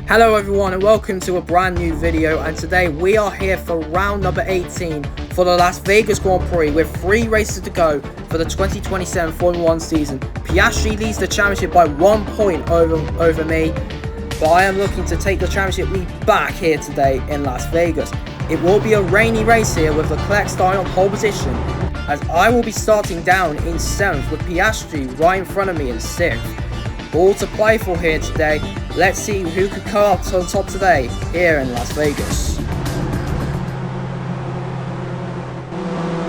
Hello everyone and welcome to a brand new video, and today we are here for round number 18 for the Las Vegas Grand Prix with 3 races to go for the 2027 Formula 1 season. Piastri leads the championship by 1 point over me, but I am looking to take the championship lead back here today in Las Vegas. It will be a rainy race here with Leclerc starting on pole position, as I will be starting down in 7th with Piastri right in front of me in 6th. All to play for here today. Let's see who could come up to the top today here in Las Vegas.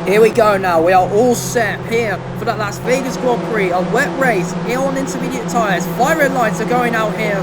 Here we go now. We are all set here for that Las Vegas Grand Prix. A wet race here on intermediate tyres. 5 red lights are going out here.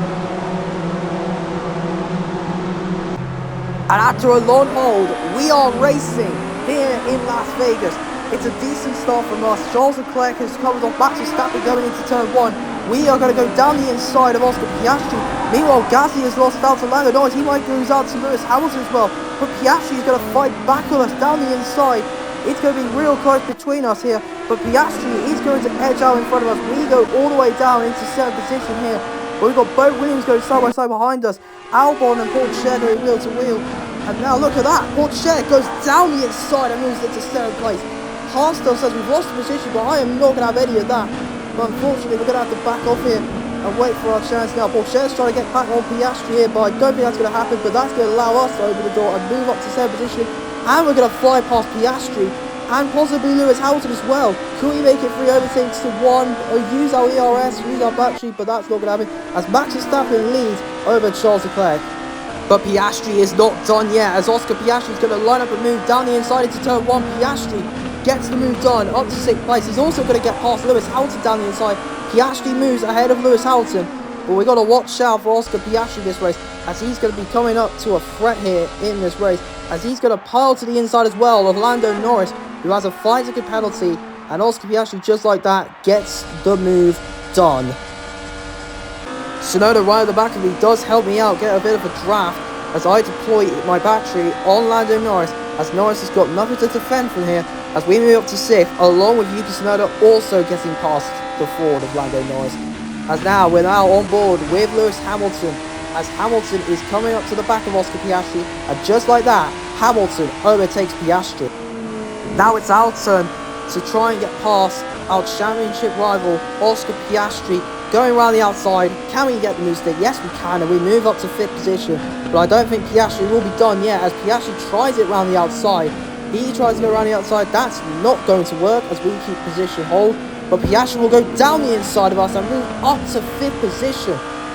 And after a long hold, we are racing here in Las Vegas. It's a decent start from us. Charles Leclerc has covered off Max Verstappen going into turn 1. We are going to go down the inside of Oscar Piastri. Meanwhile, Gasly has lost out to Lando Norris. He might lose out to Lewis Hamilton as well. But Piastri is going to fight back with us down the inside. It's going to be real close between us here. But Piastri is going to edge out in front of us. We go all the way down into 7th position here. But we've got both Williams going side by side behind us. Albon and Portier going wheel to wheel. And now look at that. Portier goes down the inside and moves into 7th place. Harstow says we've lost the position, but I am not going to have any of that. But unfortunately, we're going to have to back off here and wait for our chance now. Portier's trying to get back on Piastri here, but I don't think that's going to happen. But that's going to allow us to open the door and move up to 7th position. And we're going to fly past Piastri and possibly Lewis Hamilton as well. Could we make it 3 overtakes to 1 or use our ERS, use our battery? But that's not going to happen as Max Verstappen leads over Charles Leclerc. But Piastri is not done yet, as Oscar Piastri is going to line up and move down the inside into turn 1. Piastri gets the move done up to 6th place. He's also going to get past Lewis Hamilton down the inside. Piastri moves ahead of Lewis Hamilton, but we've got to watch out for Oscar Piastri this race, as he's going to be coming up to a threat here in this race, as he's going to pile to the inside as well of Lando Norris, who has a 5-second penalty, and Oscar Piastri, just like that, gets the move done. Tsunoda right at the back of me does help me out, get a bit of a draft as I deploy my battery on Lando Norris, as Norris has got nothing to defend from here, as we move up to 6th, along with Yuki Tsunoda also getting past the Ford of Lando Norris. As now, we're now on board with Lewis Hamilton, as Hamilton is coming up to the back of Oscar Piastri, and just like that, Hamilton overtakes Piastri. Now it's our turn to try and get past our championship rival, Oscar Piastri, going around the outside. Can we get the new stick? Yes, we can, and we move up to 5th position. But I don't think Piastri will be done yet, as Piastri tries it around the outside. He tries to go around the outside. That's not going to work as we keep position hold. But Piastri will go down the inside of us and move up to 5th position.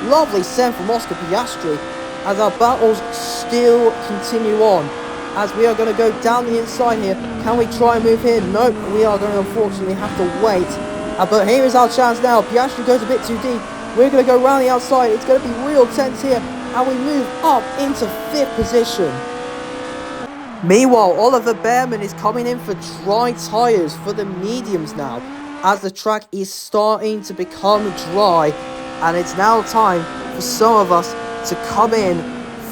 Lovely send from Oscar Piastri, as our battles still continue on, as we are going to go down the inside here. Can we try and move here? Nope, we are going to unfortunately have to wait. But here is our chance now. Piastri goes a bit too deep. We're going to go around the outside. It's going to be real tense here, and we move up into 5th position. Meanwhile, Oliver Behrman is coming in for dry tyres for the mediums now, as the track is starting to become dry, and it's now time for some of us to come in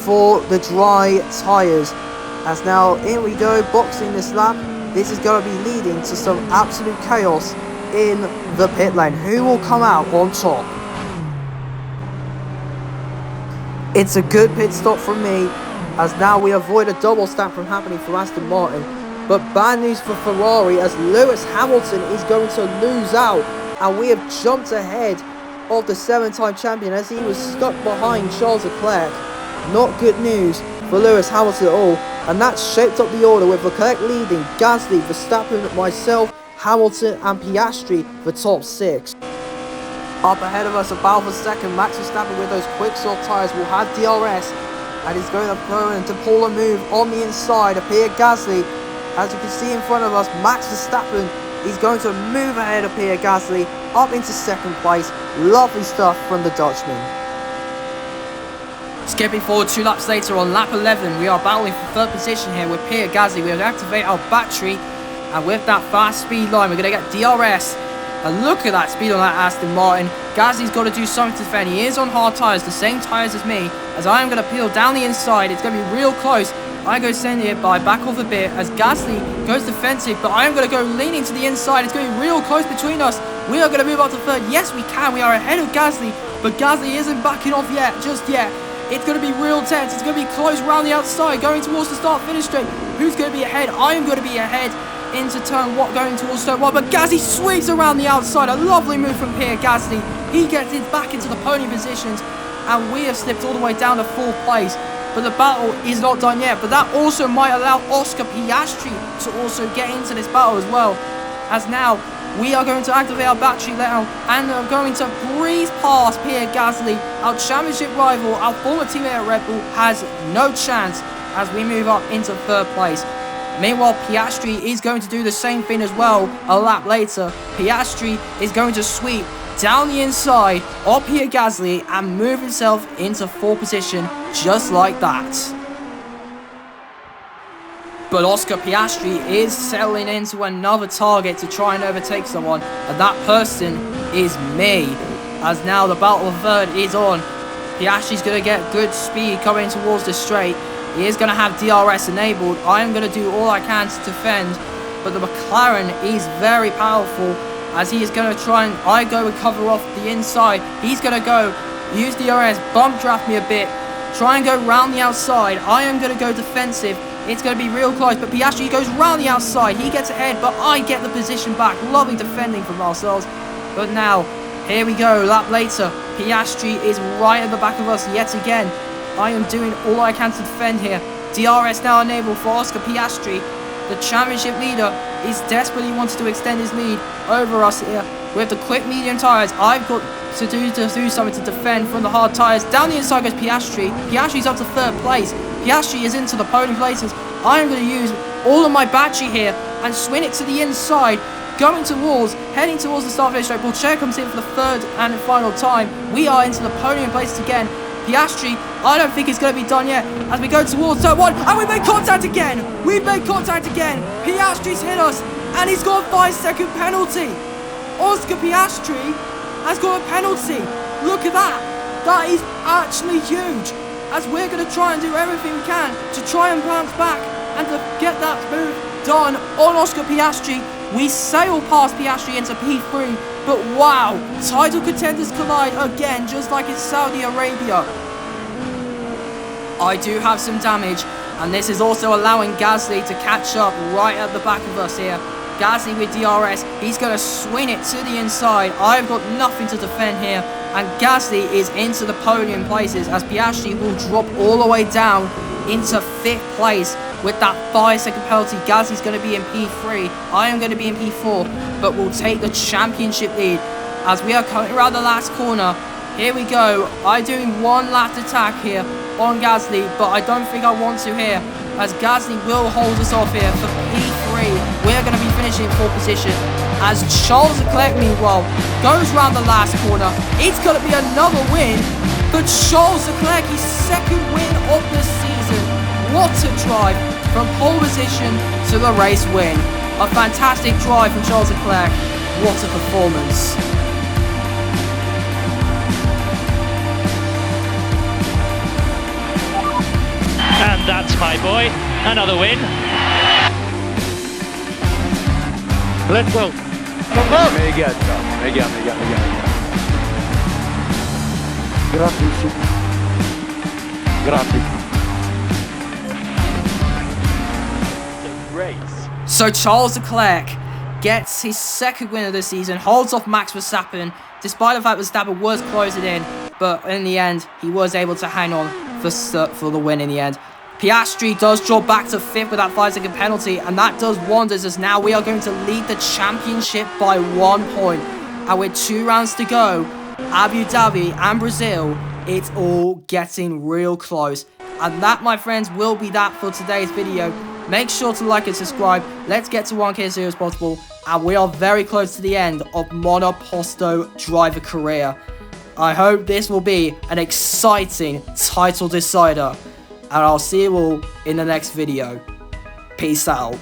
for the dry tyres. As now, in we go, boxing this lap. This is going to be leading to some absolute chaos in the pit lane. Who will come out on top? It's a good pit stop from me, as now we avoid a double stamp from happening for Aston Martin. But bad news for Ferrari, as Lewis Hamilton is going to lose out, and we have jumped ahead of the 7-time champion as he was stuck behind Charles Leclerc. Not good news for Lewis Hamilton at all, and that shaped up the order with Leclerc leading, Gasly, Verstappen, myself, Hamilton and Piastri the top 6. Up ahead of us, about for second, Max Verstappen with those quick soft tyres will have DRS, and he's going to go in to pull a move on the inside of Pierre Gasly. As you can see in front of us, Max Verstappen is going to move ahead of Pierre Gasly up into 2nd place. Lovely stuff from the Dutchman. Skipping forward 2 laps later on lap 11, we are battling for 3rd position here with Pierre Gasly. We're going to activate our battery, and with that fast speed line, we're going to get DRS. And look at that speed on that Aston Martin. Gasly's got to do something to defend. He is on hard tyres, the same tyres as me, as I am going to peel down the inside. It's going to be real close. I go send it by back off a bit as Gasly goes defensive, but I am going to go leaning to the inside. It's going to be real close between us. We are going to move up to 3rd. Yes, we can. We are ahead of Gasly, but Gasly isn't backing off yet, just yet. It's going to be real tense. It's going to be close around the outside, going towards the start-finish straight. Who's going to be ahead? I am going to be ahead into turn 1, going towards turn 1. But Gasly sweeps around the outside. A lovely move from Pierre Gasly. He gets it back into the podium positions, and we have slipped all the way down to 4th place. But the battle is not done yet. But that also might allow Oscar Piastri to also get into this battle as well. As now, we are going to activate our battery now and are going to breeze past Pierre Gasly. Our championship rival, our former teammate at Red Bull, has no chance as we move up into 3rd place. Meanwhile, Piastri is going to do the same thing as well a lap later. Piastri is going to sweep down the inside of Pierre Gasly and move himself into 4th position just like that. But Oscar Piastri is settling into another target to try and overtake someone, and that person is me. As now the battle of 3rd is on. Piastri's going to get good speed coming towards the straight. He is going to have DRS enabled. I am going to do all I can to defend, but the McLaren is very powerful as he is going to try and I go and cover off the inside. He's going to go use DRS, bump draft me a bit, try and go round the outside. I am going to go defensive. It's going to be real close, but Piastri goes round the outside. He gets ahead, but I get the position back. Lovely defending from ourselves. But now, here we go, lap later. Piastri is right at the back of us yet again. I am doing all I can to defend here. DRS now enabled for Oscar Piastri. The championship leader is desperately wanting to extend his lead over us here. With the quick medium tyres, I've got to do something to defend from the hard tyres. Down the inside goes Piastri. Piastri's up to 3rd place. Piastri is into the podium places. I am going to use all of my battery here and swing it to the inside, heading towards the start finish straight. Bullchair comes in for the 3rd and final time. We are into the podium places again. Piastri, I don't think it's going to be done yet as we go towards turn 1, and we made contact again. We've made contact again. Piastri's hit us, and he's got a 5-second penalty. Oscar Piastri has got a penalty. Look at that. That is actually huge. As we're going to try and do everything we can to try and bounce back and to get that move done on Oscar Piastri. We sail past Piastri into P3, but wow, title contenders collide again, just like in Saudi Arabia. I do have some damage, and this is also allowing Gasly to catch up right at the back of us here. Gasly with DRS, he's going to swing it to the inside. I've got nothing to defend here, and Gasly is into the podium places as Piastri will drop all the way down into 5th place with that 5-second penalty. Gasly's going to be in P3, I am going to be in P4, but we'll take the championship lead as we are coming around the last corner. Here we go. I'm doing one last attack here on Gasly, but I don't think I want to here as Gasly will hold us off here for P3. We're going to be finishing in 4th position as Charles Leclerc meanwhile goes round the last corner. It's going to be another win for Charles Leclerc, his 2nd win of the season. What a drive from pole position to the race win. A fantastic drive from Charles Leclerc. What a performance. And that's my boy, another win. Let's go. Mega. Grazie. Race. So Charles Leclerc gets his 2nd win of the season, holds off Max Verstappen, despite the fact Verstappen was closing in, but in the end, he was able to hang on for the win in the end. Piastri does drop back to 5th with that 5-second penalty, and that does wonders as now we are going to lead the championship by 1 point. And with 2 rounds to go, Abu Dhabi and Brazil, it's all getting real close. And that, my friends, will be that for today's video. Make sure to like and subscribe. Let's get to 1K as soon as possible. And we are very close to the end of Monoposto driver career. I hope this will be an exciting title decider. And I'll see you all in the next video. Peace out.